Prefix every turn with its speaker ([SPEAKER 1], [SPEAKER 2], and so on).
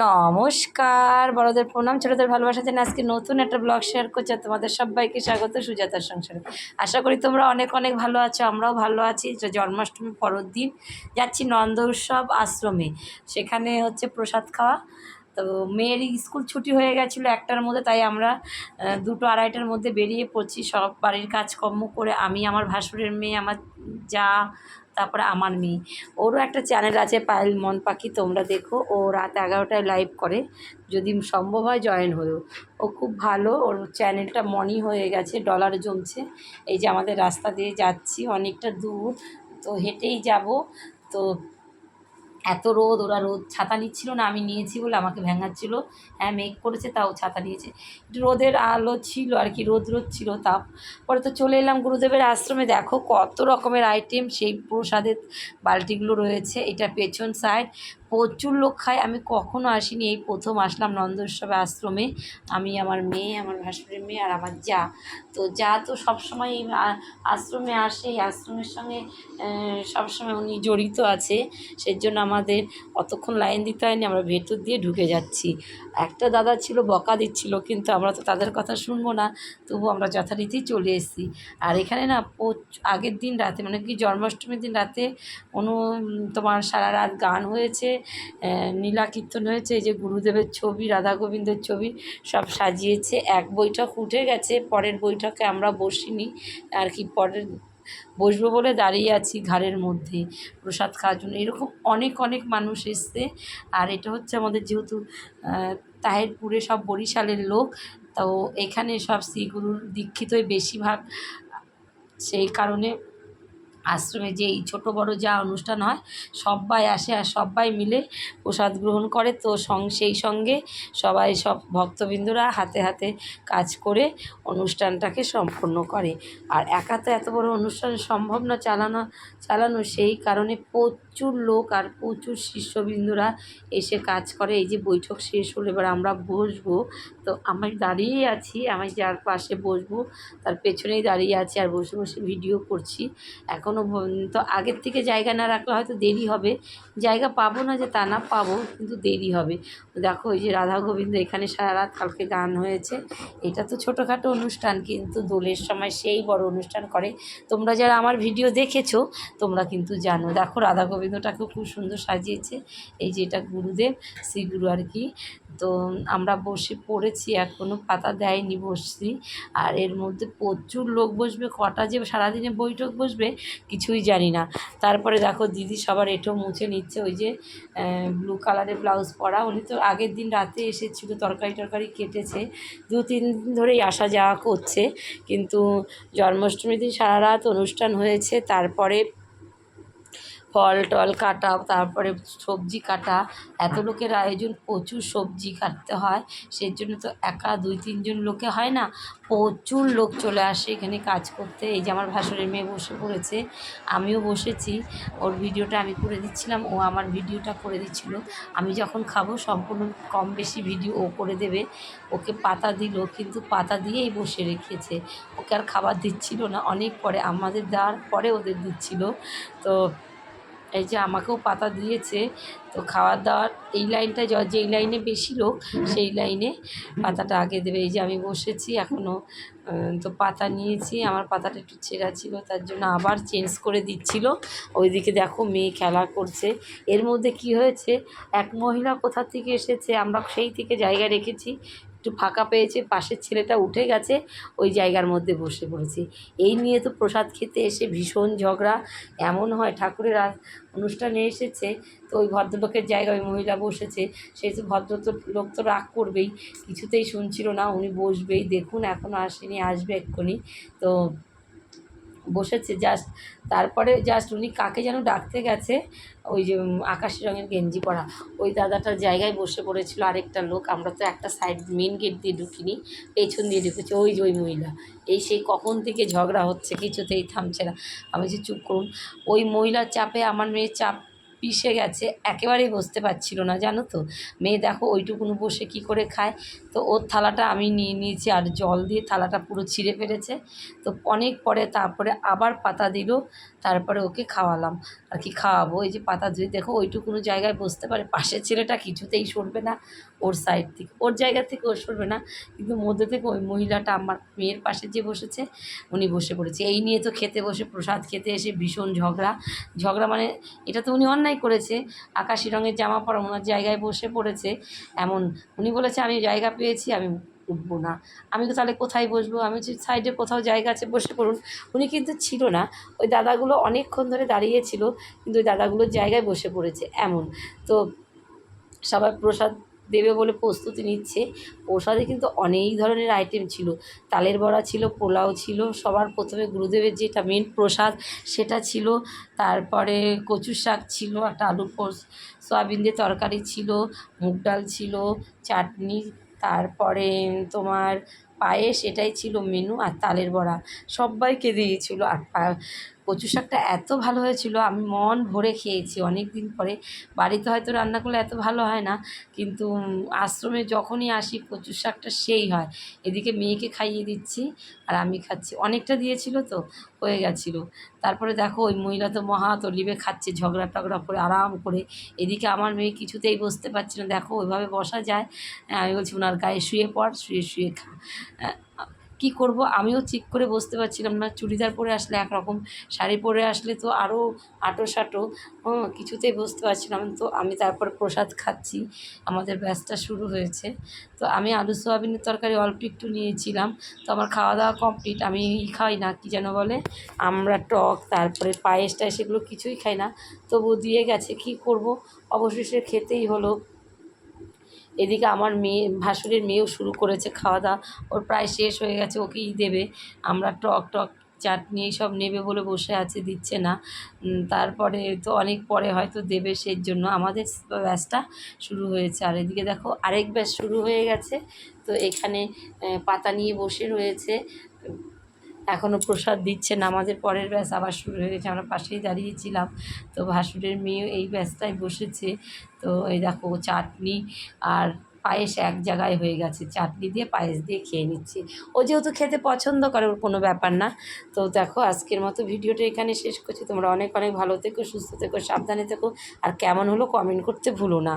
[SPEAKER 1] নমস্কার, বড়দের প্রণাম, ছোটদের ভালোবাসা জানিয়ে আজকে নতুন একটা ব্লগ শেয়ার করছি। আর তোমাদের সবাইকে স্বাগত সুজাতার সংসারে। আশা করি তোমরা অনেক অনেক ভালো আছো, আমরাও ভালো আছি। জন্মাষ্টমী পরের দিন যাচ্ছি নন্দ উৎসব আশ্রমে, সেখানে হচ্ছে প্রসাদ খাওয়া। তো মেয়ের স্কুল ছুটি হয়ে গেছিলো 1টার মধ্যে, তাই আমরা 2টো 2:30টার মধ্যে বেরিয়ে পড়ছি। সব বাড়ির কাজকর্ম করে আমি, আমার ভাসুরের মেয়ে, আমার যা, তারপরে আমার মেয়ে। ওরও একটা চ্যানেল আছে পায়েল মন পাখি, তোমরা দেখো। ও রাত 11টায় লাইভ করে, যদি সম্ভব হয় জয়েন হয়েও। ও খুব ভালো, ওর চ্যানেলটা মনি হয়ে গেছে, ডলার জমছে। এই যে আমাদের রাস্তা দিয়ে যাচ্ছি, অনেকটা দূর, তো হেঁটেই যাব। তো এত রোদ, ওরা রোদ ছাতা নিচ্ছিল না, আমি নিয়েছি বলে আমাকে ভেঙাচ্ছিল। হ্যাঁ, মেঘ করেছে তাও ছাতা নিয়েছে। একটু রোদের আলো ছিল আর কি, রোদ রোদ ছিল। তারপরে তো চলে এলাম গুরুদেবের আশ্রমে। দেখো কত রকমের আইটেম, সেই প্রসাদের বালতিগুলো রয়েছে। এটা পেছন সাইড, প্রচুর লোক খায়। আমি কখনো আসিনি, এই প্রথম আসলাম নন্দ উৎসবে আশ্রমে। আমি, আমার মেয়ে, আমার ভাসুরের মেয়ে আর আমার যা। তো যা তো সবসময় আশ্রমে আসে, এই আশ্রমের সঙ্গে সবসময় উনি জড়িত আছে। সেই জন্য আমাদের অতক্ষণ লাইন দিতে হয়নি, আমরা ভেতর দিয়ে ঢুকে যাচ্ছি। একটা দাদা ছিল, বকা দিচ্ছিল, কিন্তু আমরা তো তাদের কথা শুনবো না, তবু আমরা যথারীতি চলে এসেছি। আর এখানে না আগের দিন রাতে, মানে কি জন্মাষ্টমীর দিন রাতে তোমার সারা রাত গান হয়েছে, নীলা কীর্তন হয়েছে। এই যে গুরুদেবের ছবি, রাধা গোবিন্দের ছবি সব সাজিয়েছে। এক বৈঠক উঠে গেছে, পরের বৈঠকে আমরা বসিনি আর কি, পরের বসবো বলে দাঁড়িয়ে আছি ঘাড়ের মধ্যে প্রসাদ খাওয়ার জন্য। এরকম অনেক অনেক মানুষ এসছে। আর এটা হচ্ছে আমাদের যেহেতু তাহেরপুরে সব বরিশালের লোক, তো এখানে সব শ্রীগুরুর দীক্ষিতই বেশিরভাগ। সেই কারণে আশ্রমে যেই ছোট বড় যা অনুষ্ঠান হয় সবাই আসে, আর সবাই মিলে প্রসাদ গ্রহণ করে। তো সেই সঙ্গে সবাই, সব ভক্তবৃন্দরা হাতে হাতে কাজ করে অনুষ্ঠানটাকে সম্পন্ন করে। আর একা তো এত বড় অনুষ্ঠান সম্ভব না চালানো, সেই কারণে প্রচুর লোক আর প্রচুর শিষ্যবৃন্দরা এসে কাজ করে। এই যে বৈঠক শেষ হলে এবার আমরা বসবো, তো আমি দাঁড়িয়েই আছি, আমি যার পাশে বসবো তার পেছনেই দাঁড়িয়ে আছি আর বসে বসে ভিডিও করছি। এখনও তো আগের থেকে জায়গা না রাখলে হয়তো দেরি হবে। জায়গা পাবো না যে তা না, পাবো, কিন্তু দেরি হবে। দেখো ওই যে রাধা গোবিন্দ, এখানে সারা রাত কালকে গান হয়েছে। এটা তো ছোটোখাটো অনুষ্ঠান, কিন্তু দোলের সময় সেই বড় অনুষ্ঠান করে। তোমরা যারা আমার ভিডিও দেখেছো তোমরা কিন্তু জানো। দেখো রাধা গোবিন্দটাকেও খুব সুন্দর সাজিয়েছে। এই যে এটা গুরুদেব, শ্রীগুরু আর কি। তো আমরা বসে পড়েছি, এখনও পাতা দেয়নি, বসছি। আর এর মধ্যে প্রচুর লোক বসবে, কটা যে সারাদিনে বৈঠক বসবে কিছুই জানি না। তারপরে দেখো দিদি সবার এঁটো মুছে নিচ্ছে। ওই যে ব্লু কালারের ব্লাউজ পরা, উনি তো আগের দিন রাতে এসেছিলো, তরকারি কেটেছে। 2-3 দিন ধরেই আসা যাওয়া করছে, কিন্তু জন্মাষ্টমীর দিন সারা রাত অনুষ্ঠান হয়েছে। তারপরে ফল টল কাটা, তারপরে সবজি কাটা। এত লোকের আয়োজন, প্রচুর সবজি কাটতে হয়। সেই জন্য তো একা 2-3 জন লোকে হয় না, প্রচুর লোক চলে আসে এখানে কাজ করতে। এই যে আমার ভাসুরের মেয়ে বসে পড়েছে, আমিও বসেছি। ওর ভিডিওটা আমি করে দিচ্ছিলাম, ও আমার ভিডিওটা করে দিচ্ছিল। আমি যখন খাবো সম্পূর্ণ কম বেশি ভিডিও ও করে দেবে। ওকে পাতা দিল, কিন্তু পাতা দিয়েই বসে রেখেছে, ওকে আর খাবার দিচ্ছিল না। অনেক পরে, আমাদের দেওয়ার পরে ওদের দিচ্ছিল। তো এই যে আমাকেও পাতা দিয়েছে। তো খাওয়ার দাওয়ার এই লাইনটায়, যেই লাইনে বেশি লোক সেই লাইনে পাতাটা আগে দেবে। এই যে আমি বসেছি এখনও, তো পাতা নিয়েছি। আমার পাতাটা একটু ছেঁড়া ছিল, তার জন্য আবার চেঞ্জ করে দিচ্ছিল। ওইদিকে দেখো মেয়ে খেলা করছে। এর মধ্যে কি হয়েছে, এক মহিলা কোথা থেকে এসেছে, আমরা সেই থেকে জায়গা রেখেছি, একটু ফাঁকা পেয়েছে, পাশের ছেলেটা উঠে গেছে, ওই জায়গার মধ্যে বসে পড়েছে। এই নিয়ে তো প্রসাদ খেতে এসে ভীষণ ঝগড়া। এমন হয় ঠাকুরের অনুষ্ঠানে এসেছে, তো ওই ভদ্রলোকের জায়গায় ওই মহিলা বসেছে, সেই তো লোক তো রাগ করবেই। কিছুতেই শুনছিল না, উনি বসবেই। দেখুন এখনও আসেনি, আসবে এক্ষুনি। তো বসেছে জাস্ট। তারপরে জাস্ট উনি কাকে যেন ডাকতে গেছে, ওই যে আকাশি রঙের গেঞ্জি পরা ওই দাদাটার জায়গায় বসে পড়েছিল আরেকটা লোক। আমরা তো একটা সাইড মেন গেট দিয়ে ঢুকিনি, পেছন দিয়ে ঢুকেছি। ওই যে ওই মহিলা, এই সেই কখন থেকে ঝগড়া হচ্ছে, কিছুতেই থামছে না। আমি যে চুপ করুন। ওই মহিলার চাপে আমার মেয়ে চাপ পিষে গেছে, একেবারেই বসতে পারছিল না, জানো তো। মেয়ে দেখো ওইটুকুনো বসে কি করে খায়। তো ওর থালাটা আমি নিয়ে নিয়েছি, আর জল দিয়ে থালাটা পুরো ছিঁড়ে ফেলেছে। তো অনেক পরে তারপরে আবার পাতা দিল, তারপরে ওকে খাওয়ালাম। আর কি খাওয়াবো, এই যে পাতা যদি দেখো ওইটুকুনো জায়গায় বসতে পারে। পাশের ছেলেটা কিছুতেই সরবে না ওর সাইড থেকে, ওর জায়গা থেকে ও সরবে না, কিন্তু মধ্যে থেকে ওই মহিলাটা আমার মেয়ের পাশে যে বসেছে উনি বসে পড়েছে। এই নিয়ে তো খেতে বসে, প্রসাদ খেতে এসে ভীষণ ঝগড়া। ঝগড়া মানে এটা তো উনি অন্যায় করেছে, আকাশি রঙের জামা পরা ওনার জায়গায় বসে পড়েছে এমন। উনি বলেছে আমি জায়গা পেয়েছি, আমি উঠবো না। আমি তো তাহলে কোথায় বসবো, আমি বলছি সাইডে কোথাও জায়গা আছে বসে পড়ুন। উনি কিন্তু ছিল না, ওই দাদাগুলো অনেকক্ষণ ধরে দাঁড়িয়েছিল, কিন্তু ওই দাদাগুলোর জায়গায় বসে পড়েছে এমন। তো সবাই প্রসাদ দেবে বলে প্রস্তুতি নিচ্ছে। প্রসাদে কিন্তু অনেক ধরনের আইটেম ছিল, তালের বড়া ছিল, পোলাও ছিল, সবার প্রথমে গুরুদেবের যেটা মেন প্রসাদ সেটা ছিল। তারপরে কচুর শাক ছিল, একটা আলু সয়াবিন দিয়ে তরকারি ছিল, মুগ ডাল ছিল, চাটনি, তারপরে তোমার পায়েস, এটাই ছিল মেনু। আর তালের বড়া সব্বাইকে দিয়েছিল। আর কচু শাকটা এত ভালো হয়েছিল, আমি মন ভরে খেয়েছি। অনেক দিন পরে বাড়িতে হয়তো রান্না করলে এত ভালো হয় না, কিন্তু আশ্রমে যখনই আসি কচুর শাকটা সেই হয়। এদিকে মেয়েকে খাইয়ে দিচ্ছি আর আমি খাচ্ছি, অনেকটা দিয়েছিল তো হয়ে গেছিলো। তারপরে দেখো ওই মহিলা তো মহা তলিবে খাচ্ছে ঝগড়া টগড়া করে আরাম করে। এদিকে আমার মেয়ে কিছুতেই বসতে পারছে না, দেখো ওইভাবে বসা যায়। আমি বলছি ওনার গায়ে শুয়ে পড়, শুয়ে শুয়ে খা। কী করব, আমিও ঠিক করে বসতে পারছিলাম না। চুড়িদার পরে আসলে একরকম, শাড়ি পরে আসলে তো আরও আঁটো-সাঁটো, কিছুতেই বসতে পারছিলাম। তো আমি তারপর প্রসাদ খাচ্ছি, আমাদের ব্যাচটা শুরু হয়েছে। তো আমি আলু সোয়াবিনের তরকারি অল্প একটু নিয়েছিলাম। তো আমার খাওয়া দাওয়া কমপ্লিট। আমি খাই না, কী যেন বলে, আমরা টক, তারপরে পায়েস টায়েস এগুলো কিছুই খাই না, তবু দিয়ে গেছে, কী করব, অবশেষে খেতেই হলো। এদিকে আমার মেয়ে, ভাসুরের মেয়েও শুরু করেছে খাওয়া দাওয়া, ওর প্রায় শেষ হয়ে গেছে, ওকেই দেবে। আমরা টক টক চাটনি এইসব নেবে বলে বসে আছে, দিচ্ছে না। তারপরে তো অনেক পরে হয়তো দেবে, সেই জন্য আমাদের ব্যাচটা শুরু হয়েছে। আর এদিকে দেখো আরেক ব্যাচ শুরু হয়ে গেছে। তো এখানে পাতা নিয়ে বসে রয়েছে, এখনও প্রসাদ দিচ্ছে না। আমাদের পরের ব্যাচ আবার শুরু হয়ে গেছে, আমরা পাশেই দাঁড়িয়েছিলাম। তো ভাসুরের মেয়ে এই ব্যাচটায় বসেছে। তো এই দেখো চাটনি আর পায়েস এক জায়গায় হয়ে গেছে, চাটনি দিয়ে পায়েস দিয়ে খেয়ে নিচ্ছি। ও যেহেতু খেতে পছন্দ করে, ওর কোনো ব্যাপার না। তো দেখো আজকের মতো ভিডিওটা এখানে শেষ করছি। তোমরা অনেক অনেক ভালো থেকো, সুস্থ থেকো, সাবধানে থেকো, আর কেমন হলো কমেন্ট করতে ভুলো না।